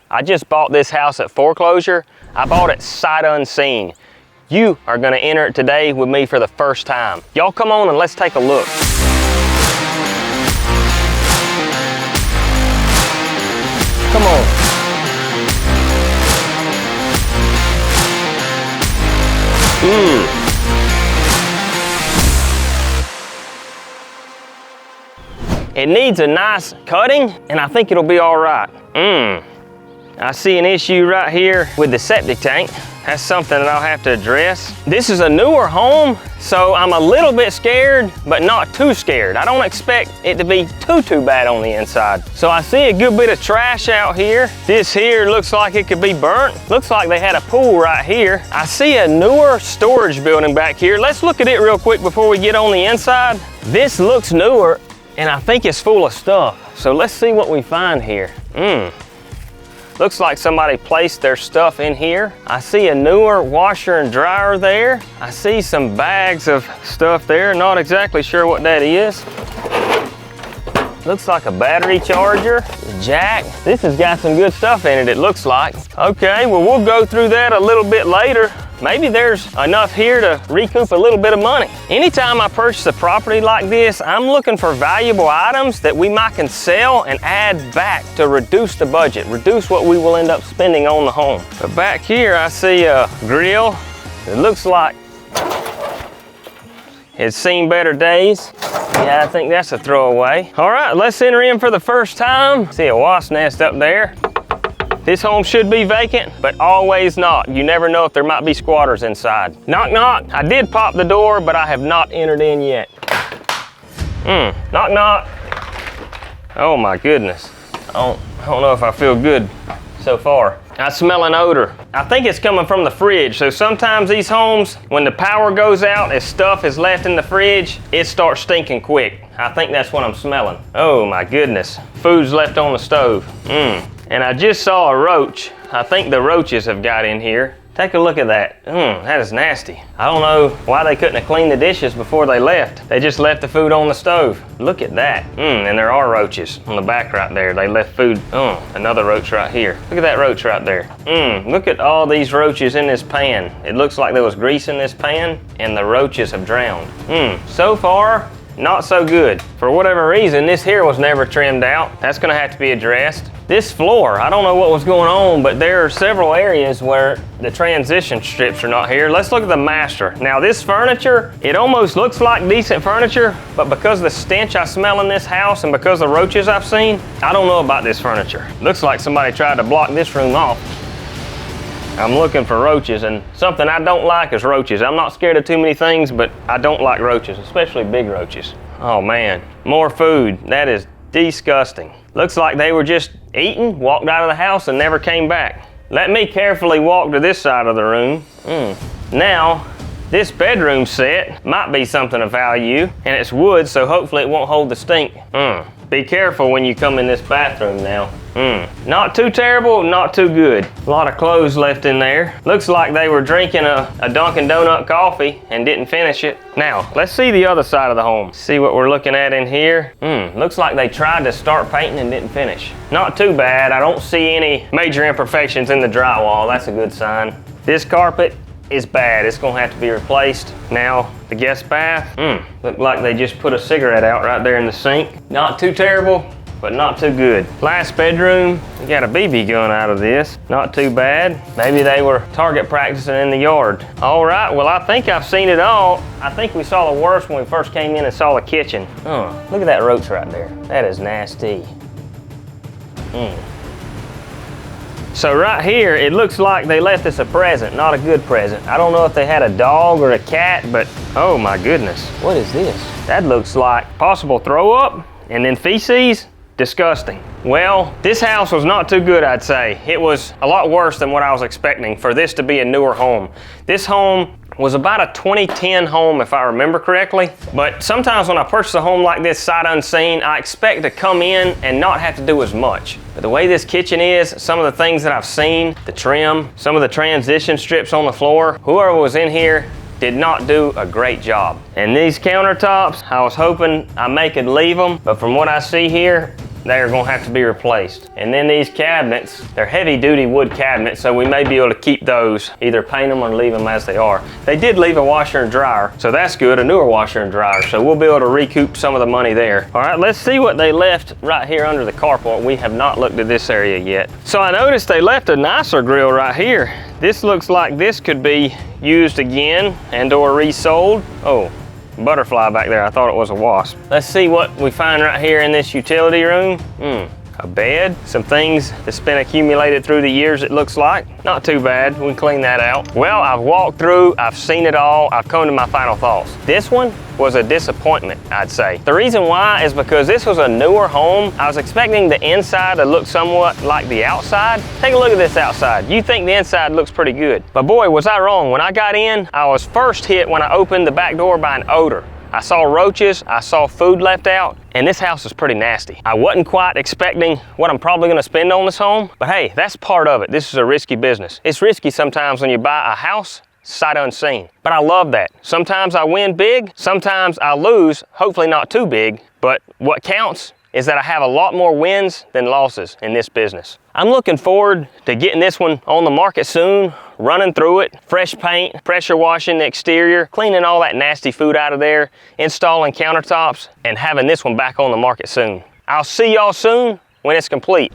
I just bought this house at foreclosure. I bought it sight unseen. You are gonna enter it today with me for the first time. Y'all come on and let's take a look. Come on. It needs a nice cutting, and I think it'll be all right. I see an issue right here with the septic tank. That's something that I'll have to address. This is a newer home, so I'm a little bit scared, but not too scared. I don't expect it to be too bad on the inside. So I see a good bit of trash out here. This here looks like it could be burnt. Looks like they had a pool right here. I see a newer storage building back here. Let's look at it real quick before we get on the inside. This looks newer, and I think it's full of stuff. So let's see what we find here. Looks like somebody placed their stuff in here. I see a newer washer and dryer there. I see some bags of stuff there. Not exactly sure what that is. Looks like a battery charger, a jack. This has got some good stuff in it, it looks like. Okay, well, we'll go through that a little bit later. Maybe there's enough here to recoup a little bit of money. Anytime I purchase a property like this, I'm looking for valuable items that we might can sell and add back to reduce the budget, reduce what we will end up spending on the home. But back here, I see a grill. It looks like it's seen better days. Yeah, I think that's a throwaway. All right, let's enter in for the first time. See a wasp nest up there. This home should be vacant, but always not. You never know if there might be squatters inside. Knock, knock. I did pop the door, but I have not entered in yet. Knock, knock. Oh my goodness. I don't know if I feel good so far. I smell an odor. I think it's coming from the fridge. So sometimes these homes, when the power goes out, if stuff is left in the fridge, it starts stinking quick. I think that's what I'm smelling. Oh my goodness. Food's left on the stove. And I just saw a roach. I think the roaches have got in here. Take a look at that. That is nasty. I don't know why they couldn't have cleaned the dishes before they left. They just left the food on the stove. Look at that. And there are roaches on the back right there. They left food. Another roach right here. Look at that roach right there. Look at all these roaches in this pan. It looks like there was grease in this pan and the roaches have drowned. So far, not so good. For whatever reason, this here was never trimmed out. That's gonna have to be addressed. This floor, I don't know what was going on, but there are several areas where the transition strips are not here. Let's look at the master. Now this furniture, it almost looks like decent furniture, but because of the stench I smell in this house and because of the roaches I've seen, I don't know about this furniture. Looks like somebody tried to block this room off. I'm looking for roaches, and something I don't like is roaches. I'm not scared of too many things, but I don't like roaches, especially big roaches. Oh man, more food. That is disgusting. Looks like they were just eating, walked out of the house and never came back. Let me carefully walk to this side of the room. Now, this bedroom set might be something of value, and it's wood, so hopefully it won't hold the stink. Be careful when you come in this bathroom now. Not too terrible, not too good. A lot of clothes left in there. Looks like they were drinking a Dunkin' Donut coffee and didn't finish it. Now, let's see the other side of the home. See what we're looking at in here. Looks like they tried to start painting and didn't finish. Not too bad. I don't see any major imperfections in the drywall. That's a good sign. This carpet is bad. It's gonna have to be replaced. Now, the guest bath. Look like they just put a cigarette out right there in the sink. Not too terrible, but not too good. Last bedroom, we got a BB gun out of this. Not too bad. Maybe they were target practicing in the yard. All right, well, I think I've seen it all. I think we saw the worst when we first came in and saw the kitchen. Look at that roach right there. That is nasty. So right here, it looks like they left us a present, not a good present. I don't know if they had a dog or a cat, but oh my goodness. What is this? That looks like possible throw up and then feces. Disgusting. Well, this house was not too good, I'd say. It was a lot worse than what I was expecting for this to be a newer home. This home was about a 2010 home, if I remember correctly. But sometimes when I purchase a home like this sight unseen, I expect to come in and not have to do as much. But the way this kitchen is, some of the things that I've seen, the trim, some of the transition strips on the floor, whoever was in here did not do a great job. And these countertops, I was hoping I could leave them, but from what I see here, they are gonna have to be replaced. And then these cabinets, they're heavy duty wood cabinets, so we may be able to keep those, either paint them or leave them as they are. They did leave a washer and dryer, so that's good, a newer washer and dryer, so we'll be able to recoup some of the money there. All right, let's see what they left right here under the carport. We have not looked at this area yet. So I noticed they left a nicer grill right here. This looks like this could be used again and or resold. Oh, butterfly back there. I thought it was a wasp. Let's see what we find right here in this utility room. A bed, some things that's been accumulated through the years, it looks like. Not too bad, we can clean that out. Well, I've walked through, I've seen it all, I've come to my final thoughts. This one was a disappointment, I'd say. The reason why is because this was a newer home. I was expecting the inside to look somewhat like the outside. Take a look at this outside. You think the inside looks pretty good. But boy, was I wrong. When I got in, I was first hit when I opened the back door by an odor. I saw roaches, I saw food left out, and this house is pretty nasty. I wasn't quite expecting what I'm probably gonna spend on this home, but hey, that's part of it. This is a risky business. It's risky sometimes when you buy a house sight unseen, but I love that. Sometimes I win big, sometimes I lose, hopefully not too big, but what counts is that I have a lot more wins than losses in this business. I'm looking forward to getting this one on the market soon, running through it, fresh paint, pressure washing the exterior, cleaning all that nasty food out of there, installing countertops, and having this one back on the market soon. I'll see y'all soon when it's complete.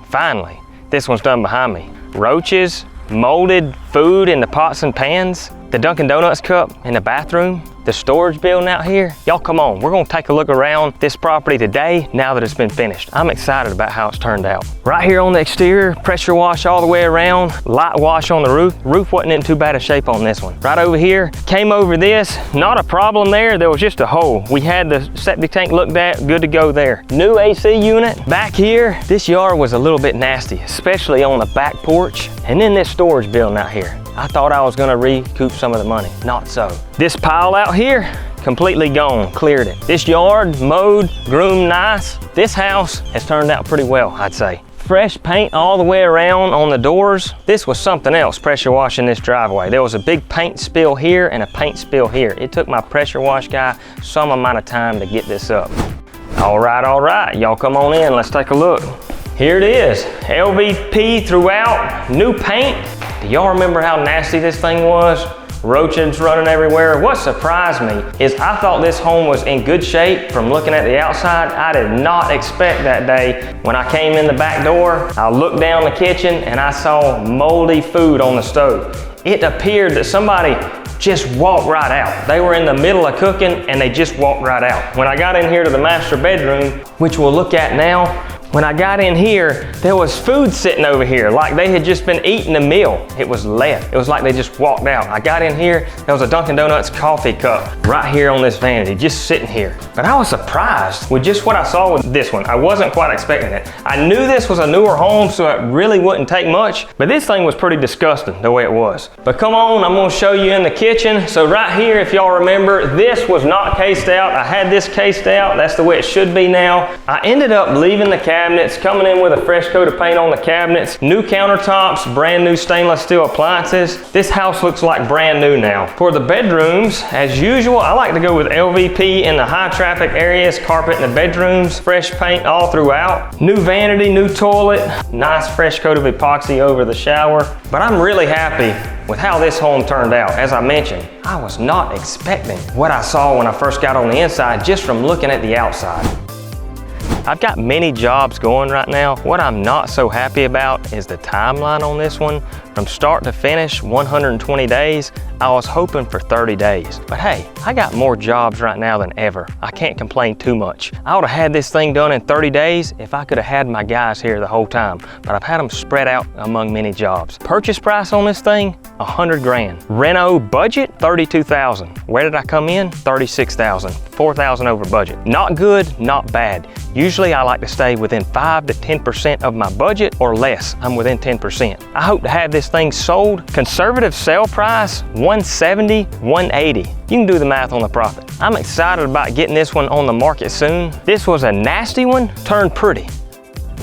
Finally, this one's done behind me. Roaches, molded food in the pots and pans, the Dunkin' Donuts cup in the bathroom, the storage building out here. Y'all come on, we're gonna take a look around this property today now that it's been finished. I'm excited about how it's turned out. Right here on the exterior, pressure wash all the way around, light wash on the roof. Roof wasn't in too bad a shape on this one. Right over here, came over this, not a problem there, there was just a hole. We had the septic tank looked at, good to go there. New AC unit. Back here, this yard was a little bit nasty, especially on the back porch. And then this storage building out here. I thought I was gonna recoup some of the money, not so. This pile out here, completely gone, cleared it. This yard, mowed, groomed nice. This house has turned out pretty well, I'd say. Fresh paint all the way around on the doors. This was something else, pressure washing this driveway. There was a big paint spill here and a paint spill here. It took my pressure wash guy some amount of time to get this up. All right, y'all come on in, let's take a look. Here it is, LVP throughout, new paint. Do y'all remember how nasty this thing was? Roaches running everywhere. What surprised me is I thought this home was in good shape from looking at the outside. I did not expect that day when I came in the back door, I looked down the kitchen and I saw moldy food on the stove. It appeared that somebody just walked right out. They were in the middle of cooking and they just walked right out. When I got in here to the master bedroom, which we'll look at now, when I got in here, there was food sitting over here, like they had just been eating a meal. It was left. It was like they just walked out. I got in here, there was a Dunkin' Donuts coffee cup right here on this vanity, just sitting here. But I was surprised with just what I saw with this one. I wasn't quite expecting it. I knew this was a newer home, so it really wouldn't take much, but this thing was pretty disgusting the way it was. But come on, I'm gonna show you in the kitchen. So right here, if y'all remember, this was not cased out. I had this cased out. That's the way it should be now. I ended up leaving the cabinets, coming in with a fresh coat of paint on the cabinets, new countertops, brand new stainless steel appliances. This house looks like brand new now. For the bedrooms, as usual, I like to go with LVP in the high traffic areas, carpet in the bedrooms, fresh paint all throughout. New vanity, new toilet, nice fresh coat of epoxy over the shower. But I'm really happy with how this home turned out. As I mentioned, I was not expecting what I saw when I first got on the inside just from looking at the outside. I've got many jobs going right now. What I'm not so happy about is the timeline on this one. From start to finish, 120 days. I was hoping for 30 days. But hey, I got more jobs right now than ever. I can't complain too much. I would have had this thing done in 30 days if I could have had my guys here the whole time. But I've had them spread out among many jobs. Purchase price on this thing, 100 grand. Reno budget, 32,000. Where did I come in? 36,000. 4,000 over budget. Not good, not bad. Usually I like to stay within 5 to 10% of my budget or less. I'm within 10%. I hope to have this thing sold. Conservative sale price, 170, 180. You can do the math on the profit. I'm excited about getting this one on the market soon. This was a nasty one, turned pretty.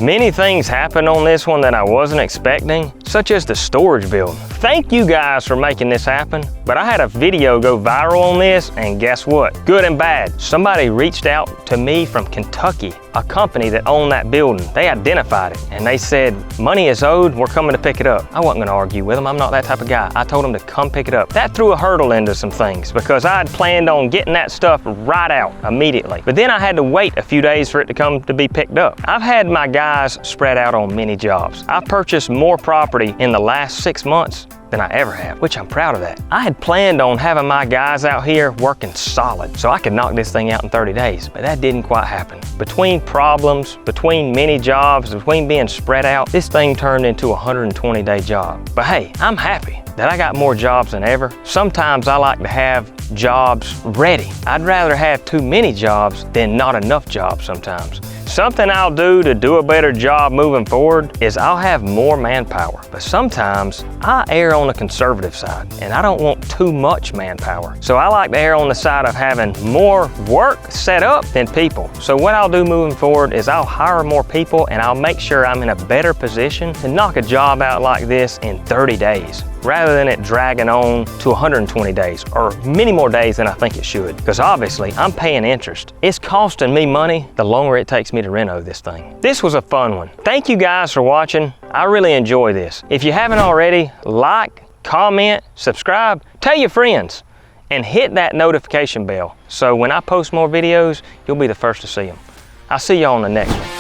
Many things happened on this one that I wasn't expecting, such as the storage building. thank you guys for making this happen, but I had a video go viral on this, and guess what? Good and bad. Somebody reached out to me from Kentucky, a company that owned that building. They identified it, and they said, money is owed, we're coming to pick it up. I wasn't gonna argue with them, I'm not that type of guy. I told them to come pick it up. That threw a hurdle into some things, because I had planned on getting that stuff right out immediately. But then I had to wait a few days for it to come to be picked up. I've had my guys spread out on many jobs. I've purchased more property in the last 6 months than I ever have, which I'm proud of that. I had planned on having my guys out here working solid so I could knock this thing out in 30 days, but that didn't quite happen. Between problems, between many jobs, between being spread out, this thing turned into a 120-day job. But hey, I'm happy that I got more jobs than ever. Sometimes I like to have jobs ready. I'd rather have too many jobs than not enough jobs sometimes. Something I'll do to do a better job moving forward is I'll have more manpower. But sometimes I err on the conservative side, and I don't want too much manpower. So I like to err on the side of having more work set up than people. So what I'll do moving forward is I'll hire more people, and I'll make sure I'm in a better position to knock a job out like this in 30 days. Rather than it dragging on to 120 days or many more days than I think it should. Because obviously I'm paying interest. It's costing me money the longer it takes me to reno this thing. This was a fun one. Thank you guys for watching. I really enjoy this. If you haven't already, like, comment, subscribe, tell your friends, and hit that notification bell so when I post more videos, you'll be the first to see them. I'll see you on the next one.